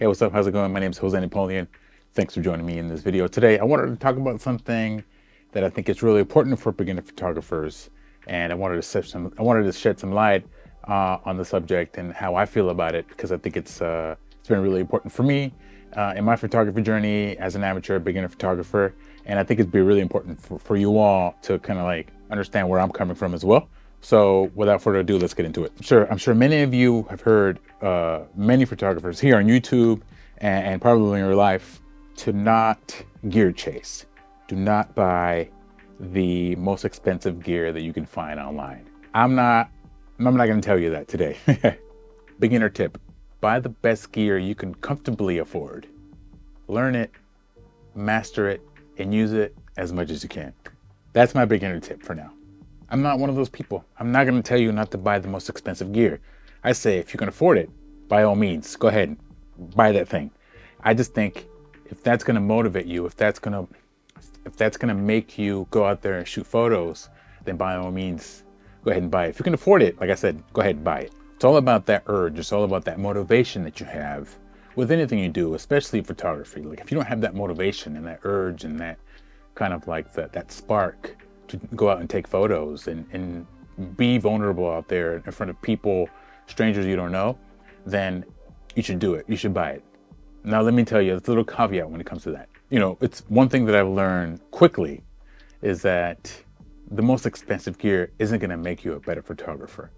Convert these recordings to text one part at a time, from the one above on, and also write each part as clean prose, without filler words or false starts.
Hey, what's up? How's it going? My name is Jose Napoleon. Thanks for joining me in this video. Today, I wanted to talk about something that I think is really important for beginner photographers, and I wanted to shed some light on the subject and how I feel about it because I think it's been really important for me in my photography journey as an amateur beginner photographer, and I think it'd be really important for you all to kind of like understand where I'm coming from as well. So without further ado, let's get into it. I'm sure many of you have heard many photographers here on YouTube and probably in your life to not gear chase. Do not buy the most expensive gear that you can find online. I'm not going to tell you that today. Beginner tip: buy the best gear you can comfortably afford. Learn it, master it, and use it as much as you can. That's my beginner tip for now. I'm not one of those people. I'm not going to tell you not to buy the most expensive gear. I say if you can afford it, by all means, go ahead and buy that thing. I just think if that's going to motivate you, if that's going to make you go out there and shoot photos, then by all means, go ahead and buy it. If you can afford it, like I said, go ahead and buy it. It's all about that urge. It's all about that motivation that you have with anything you do, especially photography. Like if you don't have that motivation and that urge and that kind of like that spark to go out and take photos and be vulnerable out there in front of people, strangers you don't know, then you should do it. You should buy it. Now, let me tell you, there's a little caveat when it comes to that. It's one thing that I've learned quickly is that the most expensive gear isn't going to make you a better photographer.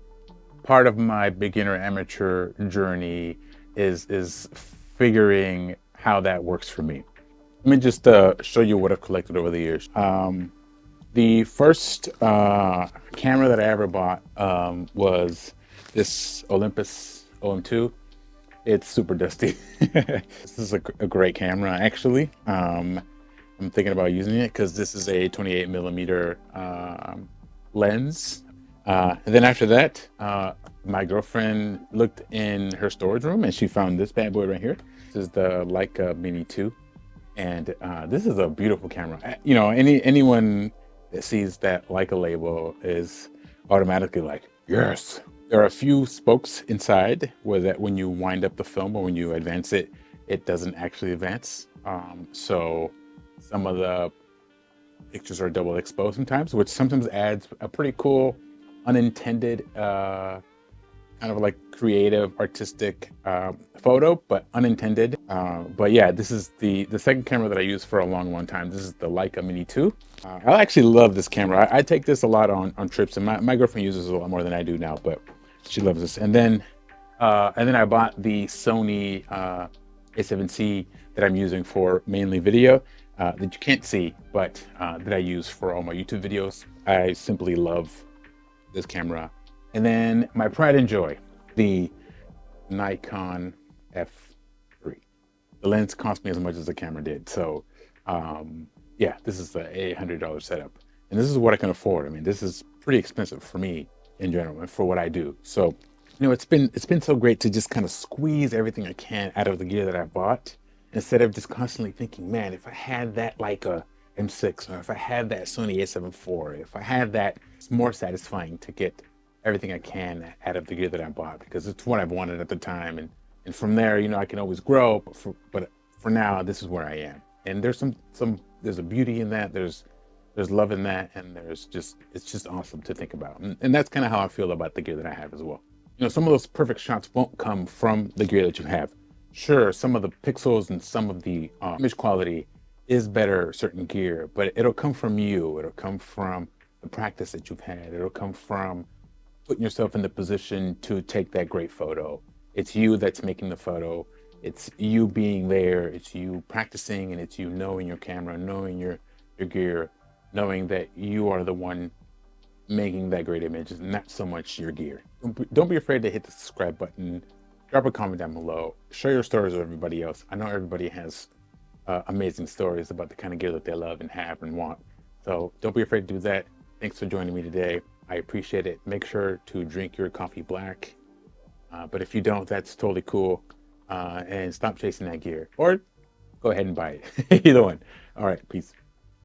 Part of my beginner amateur journey is figuring how that works for me. Let me just show you what I've collected over the years. The first camera that I ever bought was this Olympus OM2. It's super dusty. This is a great camera, actually. I'm thinking about using it because this is a 28 millimeter lens. And then after that, my girlfriend looked in her storage room and she found this bad boy right here. This is the Leica Mini 2. And this is a beautiful camera. Anyone that sees that Leica label is automatically like, yes. There are a few spokes inside where that when you wind up the film or when you advance it, it doesn't actually advance. So some of the pictures are double exposed sometimes, which sometimes adds a pretty cool unintended kind of like creative, artistic photo, but unintended. But yeah, this is the second camera that I used for a long time. This is the Leica Mini 2. I actually love this camera. I take this a lot on trips, and my girlfriend uses it a lot more than I do now, but she loves this. And then I bought the Sony A7C that I'm using for mainly video that you can't see, but that I use for all my YouTube videos. I simply love this camera. And then my pride and joy, the Nikon F3. The lens cost me as much as the camera did. So yeah, this is the $800 setup. And this is what I can afford. I mean, this is pretty expensive for me in general and for what I do. So, it's been so great to just kind of squeeze everything I can out of the gear that I bought instead of just constantly thinking, man, if I had that Leica M6 or if I had that Sony A7 IV, if I had that, it's more satisfying to get everything I can out of the gear that I bought because it's what I've wanted at the time. And from there, I can always grow, but for now, this is where I am. And there's there's a beauty in that. There's love in that. And it's just awesome to think about. And that's kind of how I feel about the gear that I have as well. Some of those perfect shots won't come from the gear that you have. Sure, some of the pixels and some of the image quality is better certain gear, but it'll come from you. It'll come from the practice that you've had. It'll come from putting yourself in the position to take that great photo. It's you that's making the photo. It's you being there. It's you practicing, and it's you knowing your camera, knowing your gear, knowing that you are the one making that great image, and not so much your gear. Don't be afraid to hit the subscribe button. Drop a comment down below. Share your stories with everybody else. I know everybody has amazing stories about the kind of gear that they love and have and want. So don't be afraid to do that. Thanks for joining me today. I appreciate it. Make sure to drink your coffee black. But if you don't, that's totally cool. And stop chasing that gear. Or go ahead and buy it. Either one. All right. Peace.